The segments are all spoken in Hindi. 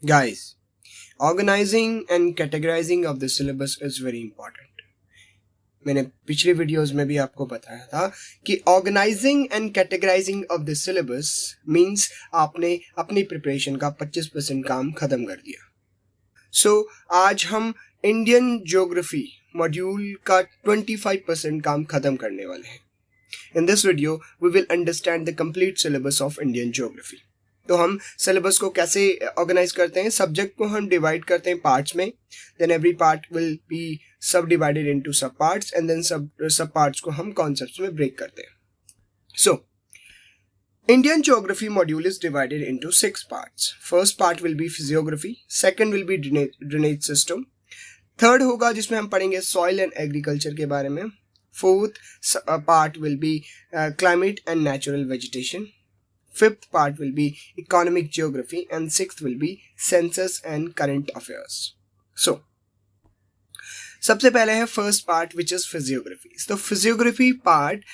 Guys, organizing and categorizing of the syllabus is very important. मैंने पिछले वीडियोस में भी आपको बताया था कि organising and categorising of the syllabus means आपने अपनी प्रिपरेशन का 25% काम खत्म कर दिया. सो आज हम इंडियन ज्योग्राफी मॉड्यूल का 25% काम खत्म करने वाले हैं. In this video we will understand the complete syllabus of Indian geography. तो हम सिलेबस को कैसे ऑर्गेनाइज करते हैं, सब्जेक्ट को हम डिवाइड करते हैं पार्ट्स में, then every part will be subdivided into sub parts and then sub parts को हम कॉन्सेप्ट्स में ब्रेक करते हैं. सो Indian geography module is divided into 6 parts. First part will be physiography, second will be drainage system, third होगा जिसमें हम पढ़ेंगे soil and agriculture के बारे में, fourth part will be climate and natural vegetation, fifth part will be economic geography and sixth will be census and current affairs. So सबसे पहले है first part which is physiography. तो फिजियोग्राफी पार्ट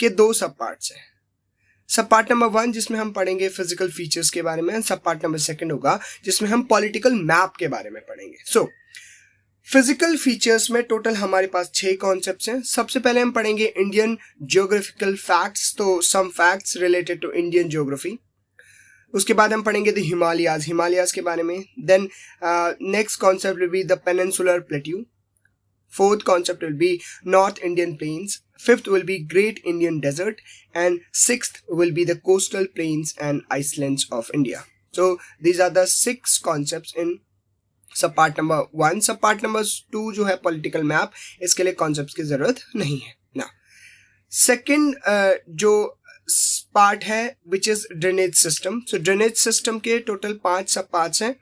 के 2 सब पार्ट्स हैं. सब पार्ट नंबर 1 जिसमें हम पढ़ेंगे फिजिकल फीचर्स के बारे में, सब पार्ट नंबर 2 होगा जिसमें हम पॉलिटिकल मैप के बारे में पढ़ेंगे. सो फिजिकल फीचर्स में टोटल हमारे पास 6 कॉन्सेप्ट्स हैं. सबसे पहले हम पढ़ेंगे इंडियन ज्योग्राफिकल फैक्ट्स, तो some facts related to Indian geography. उसके बाद हम पढ़ेंगे द हिमालयाज के बारे में. Then next concept will be the peninsular plateau. Fourth concept will be North Indian Plains. Fifth will be Great Indian Desert. And sixth will be the coastal plains and icelands of India. So these are the 6 concepts in subpart number 1. Subpart number 2 जो है political map, इसके लिए concepts की जरूरत नहीं है. Now, second जो part है which is drainage system. So drainage system के total 5 subparts हैं.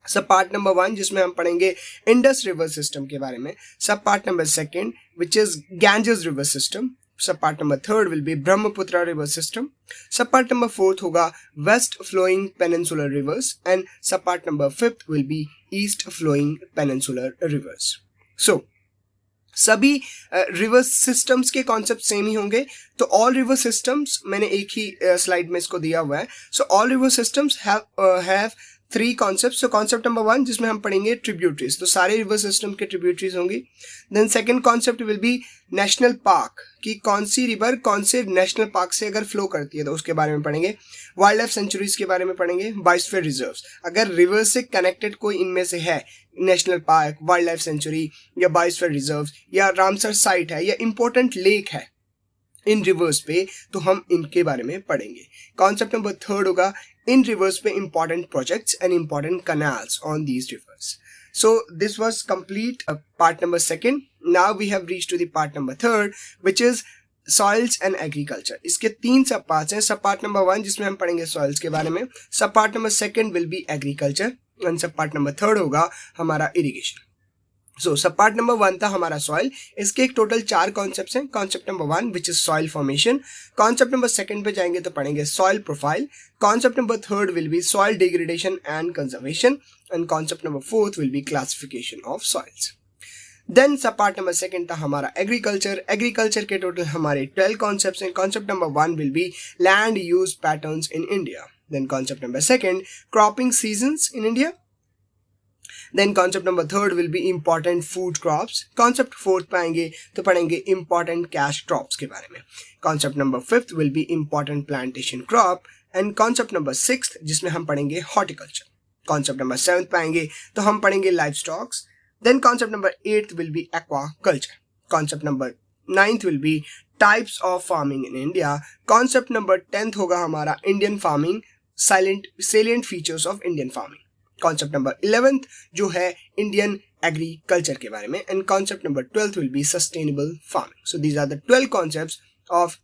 सब पार्ट नंबर 1 जिसमें हम पढ़ेंगे इंडस रिवर सिस्टम के बारे में, sub part number 2 which is Ganges river system, sub part number 3 will be Brahmaputra river system, sub part number 4 होगा west flowing peninsular rivers and sub part number 5 will be east flowing peninsular rivers. So सभी रिवर सिस्टम्स के कॉन्सेप्ट सेम ही होंगे. तो ऑल रिवर सिस्टम्स मैंने एक ही स्लाइड में इसको दिया हुआ है. So all river systems have 3 concept. So concept number 1 जिसमें हम पढ़ेंगे ट्रिब्यूटरीज, तो सारे रिवर सिस्टम के ट्रिब्यूटरीज होंगी. Then second concept will be national park, कि कौन सी रिवर कौन से नेशनल पार्क से अगर फ्लो करती है तो उसके बारे में पढ़ेंगे. वाइल्ड लाइफ सेंचुरीज के बारे में पढ़ेंगे. बायोस्फीयर रिजर्व्स, अगर रिवर से कनेक्टेड कोई इनमें से है, national park, wild life sanctuary या बायोस्फीयर रिजर्व्स या रामसर साइट है या इंपॉर्टेंट लेक है इन रिवर्स पे, तो हम इनके बारे में पढ़ेंगे. कॉन्सेप्ट नंबर 3 होगा इन रिवर्स पे important projects and important canals on these rivers. So this was complete part number 2. Now we have reached to the part number 3 which is soils and agriculture. इसके 3 सब पार्ट्स हैं. सब पार्ट नंबर 1 जिसमें हम पढ़ेंगे soils के बारे में, sub part number 2 will be agriculture and सब पार्ट नंबर 3 होगा हमारा irrigation. सो सब पार्ट नंबर 1 था हमारा सॉइल. इसके एक टोटल 4 कॉन्सेप्ट्स हैं. Concept number 1 which is soil formation. Concept number 2 पे जाएंगे तो पढ़ेंगे soil profile. Concept number 3 will be soil degradation and conservation and concept number 4 will be classification of soils. Then सब पार्ट नंबर 2 था हमारा एग्रीकल्चर. एग्रीकल्चर के टोटल हमारे 12 कॉन्सेप्ट्स हैं. Concept number 1 will be land use patterns in India. Then concept number 2 cropping seasons in India. Then concept number 3 will be important food crops. Concept 4 पे आएंगे तो पढ़ेंगे important cash crops के बारे में. Concept number 5 will be important plantation crop and concept number 6 जिसमें हम पढ़ेंगे horticulture. Concept number 7 पे आएंगे तो हम पढ़ेंगे livestock. Then concept number 8 will be aquaculture. Concept number 9 will be types of farming in India. Concept number 10 होगा हमारा Indian farming, salient features of Indian farming. Concept number 11 जो है इंडियन एग्रीकल्चर के बारे में and concept number 12 will be sustainable farming. So these are the 12 concepts of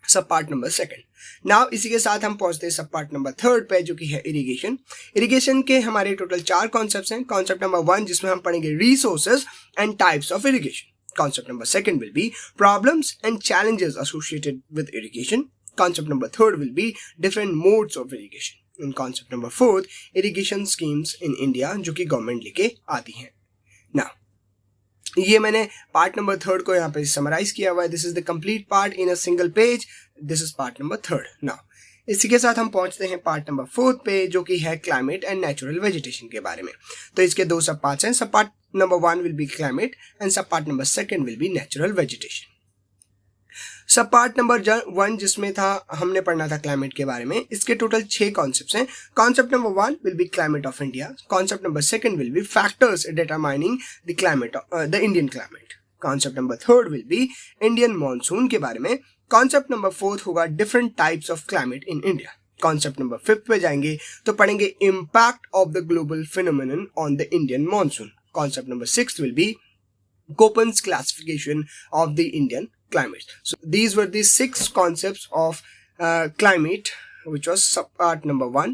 सब पार्ट नंबर 2. नाउ इसी के साथ हम पहुंचते हैं सब पार्ट नंबर 3 पे जो कि है इरिगेशन. इरिगेशन के हमारे टोटल 4 कॉन्सेप्ट्स हैं. कॉन्सेप्ट नंबर 1 जिसमें हम पढ़ेंगे resources and types of irrigation. Concept number 2 will B problems and challenges associated with irrigation. Concept number 3 will be different modes of irrigation. In concept number 4 irrigation schemes in India जो कि गवर्नमेंट लेके आती हैं. नाउ ये मैंने पार्ट नंबर 3 को यहाँ पे समराइज किया हुआ है. This is the complete part in a single page. This is part number 3. Now इसी के साथ हम पहुंचते हैं पार्ट नंबर 4 पे, जो कि है क्लाइमेट एंड नेचुरल वेजिटेशन के बारे में। तो इसके दो सब पार्ट्स हैं। Sub part number 1 will be climate and sub part number 2 will be natural vegetation. Sub part number 1 जिसमें था हमने पढ़ना था क्लाइमेट के बारे में। इसके टोटल 6 कॉन्सेप्ट्स हैं। Concept number 1 will be climate of India. Concept number 2 will B factors determining the climate the Indian climate. Concept number 3 will be Indian monsoon के बारे में। कॉन्सेप्ट नंबर 4 होगा different types of climate in India. Concept number 5 पे जाएंगे तो पढ़ेंगे impact of the global phenomenon on the Indian monsoon. Concept number 6 will be Köppen's classification of the Indian climate. So these were the 6 concepts of climate, which was subpart number 1.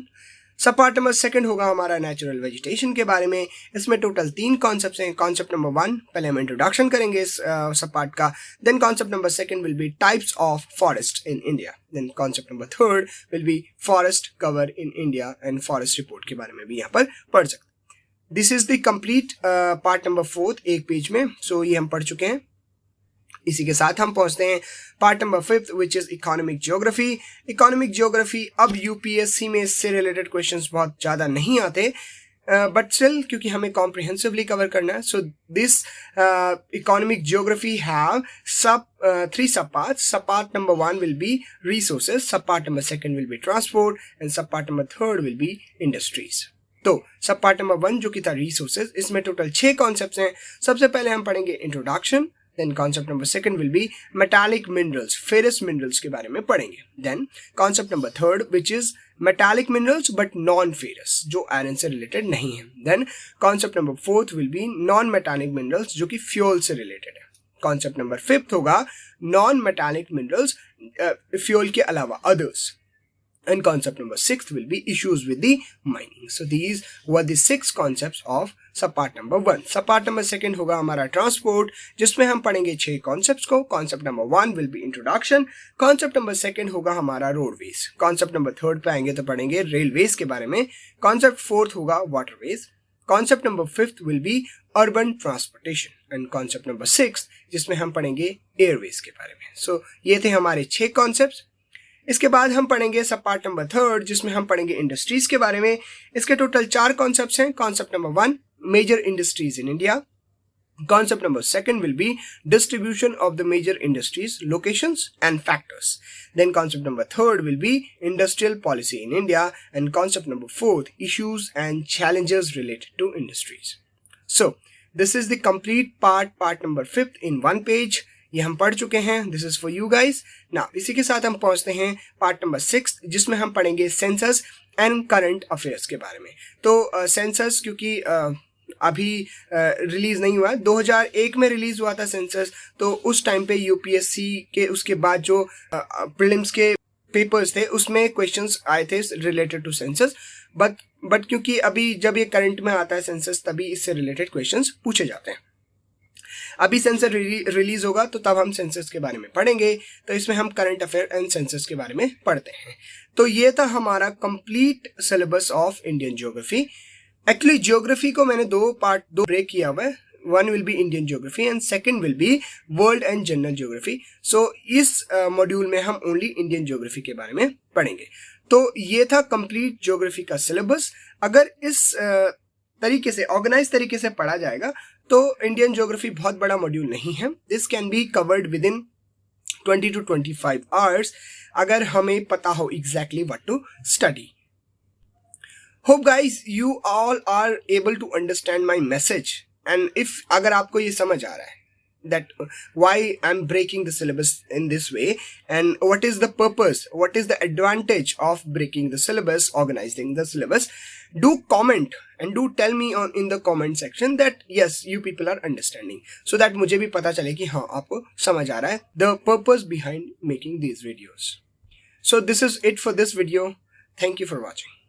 Subpart number 2 होगा हमारा नेचुरल वेजिटेशन के बारे में। इसमें टोटल 3 कॉन्सेप्ट्स हैं। कॉन्सेप्ट नंबर 1 पहले हम इंट्रोडक्शन करेंगे इस सबपार्ट का। Then concept number 2 will be types of forest in India. Then concept number 3 will be forest cover in India and forest report के बारे में भी यहाँ पर पढ़ सकते हैं। This is the complete part number 4 एक पेज में। सो ये हम पढ़ चुके हैं। इसी के साथ हम पहुंचते हैं part number 5 which is economic geography. Economic geography अब यूपीएससी में इससे रिलेटेड क्वेश्चंस बहुत ज़्यादा नहीं आते, बट स्टिल क्योंकि हमें कॉम्प्रिहेंसिवली कवर करना है। So this economic geography have 3 sub parts. Sub part number 1 will be resources, sub part number 2 will be transport and sub part number 3 will be industries. तो सब पार्ट नंबर 1 जो कि था रिसोर्सेज, इसमें टोटल 6 कॉन्सेप्ट्स हैं। सबसे पहले हम पढ़ेंगे introduction. Then concept number 2 will be metallic minerals, ferrous minerals के बारे में पढ़ेंगे। Then concept number 3 which is metallic minerals but non ferrous, जो आयरन से रिलेटेड नहीं है। Then concept number 4 will be non metallic minerals, जो कि फ्यूल से रिलेटेड है। कॉन्सेप्ट नंबर 5 होगा नॉन मेटालिक मिनरल्स, फ्यूल के अलावा others. And concept number 6 will be issues with the mining. So these were the 6 concepts of subpart number 1. Subpart number 2 होगा हमारा transport, जिसमें हम पढ़ेंगे 6 concepts को। Concept number 1 will be introduction. Concept number 2 होगा हमारा roadways. Concept number 3 पे आएंगे तो पढ़ेंगे railways के बारे में। Concept 4 होगा waterways. Concept number 5 will be urban transportation. And concept number 6 जिसमें हम पढ़ेंगे airways के बारे में। So ये थे हमारे 6 concepts। इसके बाद हम पढ़ेंगे सब पार्ट नंबर 3 जिसमें हम पढ़ेंगे इंडस्ट्रीज के बारे में। इसके टोटल 4 कॉन्सेप्ट्स हैं। Concept number 1 major industries in India. Concept number 2 will be distribution of the major industries, locations and factors. Then concept number 3 will be industrial policy in India and concept number 4 issues and challenges related to industries. So this is the complete part number 5 in 1 page. ये हम पढ़ चुके हैं। This is for you guys. Now इसी के साथ हम पहुंचते हैं पार्ट नंबर 6 जिसमें हम पढ़ेंगे सेंसस एंड करंट अफेयर्स के बारे में। तो सेंसस क्योंकि अभी रिलीज नहीं हुआ है, 2001 में रिलीज हुआ था सेंसस। तो उस टाइम पे यूपीएससी के उसके बाद जो प्रीलिम्स के पेपर्स थे उसमें क्वेश्चंस आए थे रिलेटेड टू सेंसस। बट क्योंकि अभी जब ये करंट में आता है सेंसस, तभी इससे रिलेटेड क्वेश्चंस पूछे जाते हैं। अभी सेंसस रिलीज होगा तो तब हम सेंसस के बारे में पढ़ेंगे। तो इसमें हम करंट अफेयर एंड सेंसस के बारे में पढ़ते हैं। तो ये था हमारा complete syllabus of Indian geography. Actually geography को मैंने 2 ब्रेक किया हुआ है। 1 will be Indian geography and 2 will be world and general geography. So इस मॉड्यूल में हम ओनली इंडियन ज्योग्राफी के बारे में पढ़ेंगे। तो ये था कंप्लीट ज्योग्राफी का सिलेबस। अगर इस तरीके से ऑर्गेनाइज तरीके से पढ़ा जाएगा तो इंडियन ज्योग्राफी बहुत बड़ा मॉड्यूल नहीं है। This can be covered within 20 to 25 hours अगर हमें पता हो exactly what to study. Hope guys you all are able to understand my message and if अगर आपको ये समझ आ रहा है that why I'm breaking the syllabus in this way and what is the purpose, what is the advantage of breaking the syllabus, organizing the syllabus, do comment and do tell me in the comment section that yes you people are understanding, so that मुझे भी पता चले कि हाँ आपको समझ आ रहा है the purpose behind making these videos. So this is it for this video. Thank you for watching.